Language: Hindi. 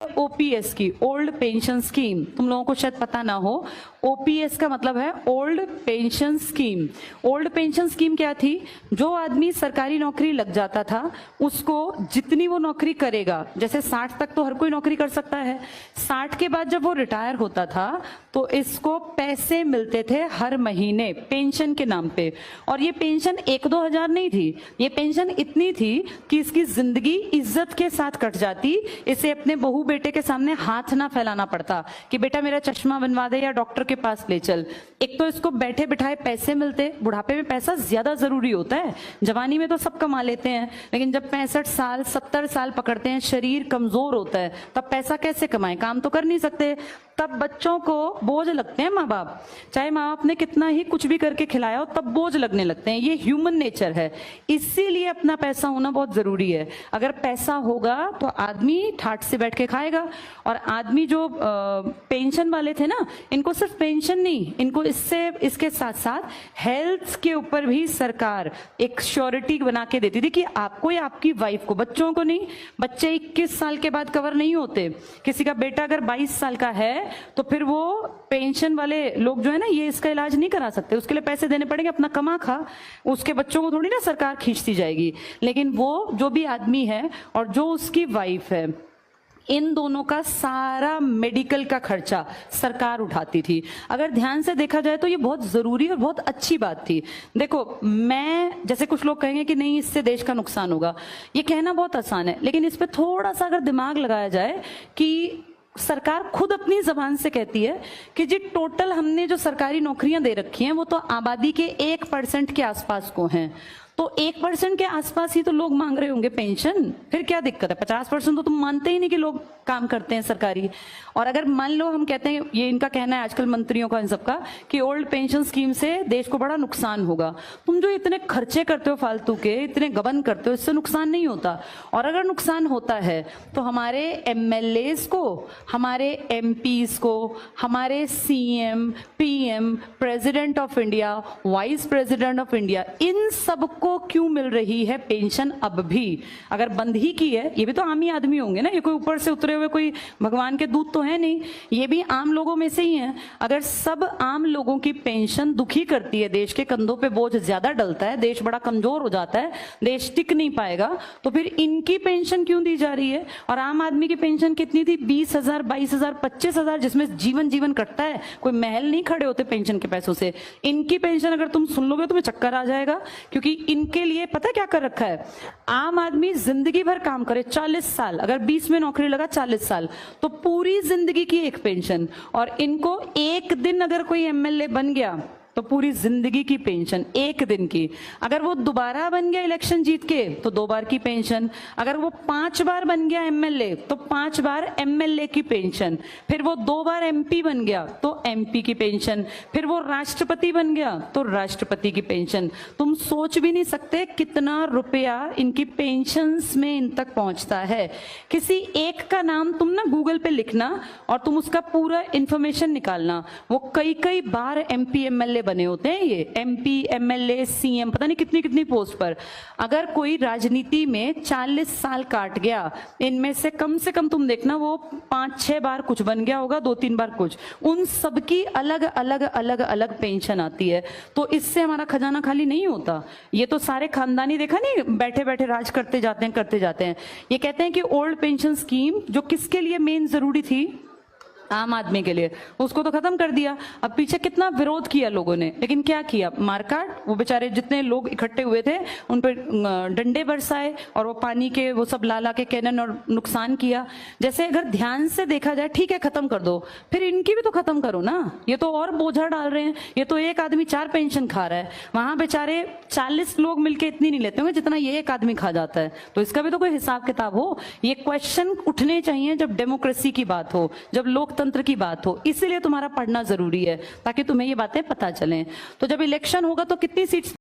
ओपीएस की, ओल्ड पेंशन स्कीम, तुम लोगों को शायद पता ना हो, ओपीएस का मतलब है old pension scheme. Old pension scheme क्या थी? जो आदमी सरकारी नौकरी लग जाता था उसको जितनी वो नौकरी करेगा, जैसे 60 तक तो हर कोई नौकरी कर सकता है, 60 के बाद जब वो रिटायर होता था तो इसको पैसे मिलते थे हर महीने पेंशन के नाम पे। और ये पेंशन 1-2 हजार नहीं थी, ये पेंशन इतनी थी कि इसकी जिंदगी इज्जत के साथ कट जाती। इसे अपने बहू बेटे के सामने हाथ ना फैलाना पड़ता कि बेटा मेरा चश्मा बनवा दे या डॉक्टर के पास ले चल। एक तो इसको बैठे बिठाए पैसे मिलते, बुढ़ापे में पैसा ज्यादा जरूरी होता है, जवानी में तो सब कमा लेते हैं, लेकिन जब 65 साल 70 साल पकड़ते हैं, शरीर कमजोर होता है, तब पैसा कैसे कमाएं, काम तो कर नहीं सकते। तब बच्चों को बोझ लगते हैं माँ बाप, चाहे माँ बाप ने कितना ही कुछ भी करके खिलाया हो तब बोझ लगने लगते हैं, ये ह्यूमन नेचर है। इसीलिए अपना पैसा होना बहुत जरूरी है। अगर पैसा होगा तो आदमी ठाट से बैठ के खाएगा। और आदमी जो पेंशन वाले थे ना, इनको सिर्फ पेंशन नहीं, इनको इसके साथ साथ हेल्थ के ऊपर भी सरकार एक श्योरिटी बना के देती थी कि आपको या आपकी वाइफ को, बच्चों को नहीं। बच्चे 21 साल के बाद कवर नहीं होते। किसी का बेटा अगर 22 साल का है तो फिर वो पेंशन वाले लोग जो है ना, ये इसका इलाज नहीं करा सकते, उसके लिए पैसे देने पड़ेंगे, अपना कमा खा। उसके बच्चों को थोड़ी ना सरकार खींचती जाएगी। लेकिन वो जो भी आदमी है और जो उसकी वाइफ है, इन दोनों का सारा मेडिकल का खर्चा सरकार उठाती थी। अगर ध्यान से देखा जाए तो ये बहुत जरूरी और बहुत अच्छी बात थी। देखो, मैं जैसे कुछ लोग कहेंगे कि नहीं इससे देश का नुकसान होगा, ये कहना बहुत आसान है, लेकिन इस पे थोड़ा सा अगर दिमाग लगाया जाए कि सरकार खुद अपनी जबान से कहती है कि जी टोटल हमने जो सरकारी नौकरियां दे रखी हैं वो तो आबादी के 1% के आसपास को हैं। तो 1% के आसपास ही तो लोग मांग रहे होंगे पेंशन, फिर क्या दिक्कत है? 50% तो तुम मानते ही नहीं कि लोग काम करते हैं सरकारी। और अगर मान लो हम कहते हैं, ये इनका कहना है आजकल मंत्रियों का इन सबका, कि ओल्ड पेंशन स्कीम से देश को बड़ा नुकसान होगा। तुम जो इतने खर्चे करते हो फालतू के, इतने गबन करते हो, इससे नुकसान नहीं होता। और अगर नुकसान होता है तो हमारे एमएलएस को, हमारे एमपीज को, हमारे CM, PM, president of India, vice president of India, इन सबको क्यों मिल रही है पेंशन अब भी? अगर बंद ही की है, ये भी तो आम ही आदमी होंगे ना, ये कोई ऊपर से उतरे हुए कोई भगवान के दूत तो है नहीं, ये भी आम लोगों में से ही हैं। अगर सब आम लोगों की पेंशन दुखी करती है, देश के कंधों पे बोझ ज्यादा डलता है, देश बड़ा कमजोर हो जाता है, देश टिक नहीं पाएगा, तो फिर इनकी पेंशन क्यों दी जा रही है? और आम आदमी की पेंशन कितनी थी? 20,000, 22,000, 25,000, जिसमें जीवन कटता है, कोई महल नहीं खड़े होते पेंशन के पैसों से। इनकी पेंशन अगर तुम सुन लोगे तुम्हें चक्कर आ जाएगा, क्योंकि इनके लिए पता क्या कर रखा है? आम आदमी जिंदगी भर काम करे, 40 साल, अगर 20 में नौकरी लगा 40 साल, तो पूरी जिंदगी की एक पेंशन। और इनको एक दिन अगर कोई एमएलए बन गया तो पूरी जिंदगी की पेंशन, एक दिन की। अगर वो दोबारा बन गया इलेक्शन जीत के तो 2 बार की पेंशन। अगर वो 5 बार बन गया एमएलए तो 5 बार एमएलए की पेंशन। फिर वो 2 बार एमपी बन गया तो एमपी की पेंशन। फिर वो राष्ट्रपति बन गया तो राष्ट्रपति की पेंशन। तुम सोच भी नहीं सकते कितना रुपया इनकी पेंशन्स में इन तक पहुंचता है। किसी एक का नाम तुम ना गूगल पे लिखना और तुम उसका पूरा इंफॉर्मेशन निकालना, वो कई बार एमपी एमएलए बने होते हैं, ये एमपी, एमएलए, सीएम, पता नहीं कितनी कितनी पोस्ट पर। अगर कोई राजनीति में 40 साल काट गया, इनमें से कम तुम देखना वो 5-6 बार कुछ बन गया होगा, 2-3 बार कुछ। उन सबकी अलग अलग पेंशन आती है। तो इससे हमारा खजाना खाली नहीं होता। ये तो सारे खानदानी, देखा नहीं, बैठे बैठे राज करते जाते हैं। ये कहते हैं कि ओल्ड पेंशन स्कीम जो किसके लिए मेन जरूरी थी? आम आदमी के लिए, उसको तो खत्म कर दिया। अब पीछे कितना विरोध किया लोगों ने, लेकिन क्या किया? मारकाट, वो बेचारे जितने लोग इकट्ठे हुए थे उन पर डंडे बरसाए और वो पानी के वो सब ला के कैनन और नुकसान किया। जैसे अगर ध्यान से देखा जाए, ठीक है खत्म कर दो, फिर इनकी भी तो खत्म करो ना। ये तो और बोझा डाल रहे हैं। ये तो एक आदमी 4 पेंशन खा रहा है, वहां बेचारे 40 लोग मिलके इतनी नहीं लेते होंगे जितना ये एक आदमी खा जाता है। तो इसका भी तो कोई हिसाब किताब हो। ये क्वेश्चन उठने चाहिए जब डेमोक्रेसी की बात हो, जब लोकतंत्र की बात हो। इसीलिए तुम्हारा पढ़ना जरूरी है, ताकि तुम्हें ये बातें पता चलें। तो जब इलेक्शन होगा तो कितनी सीट्स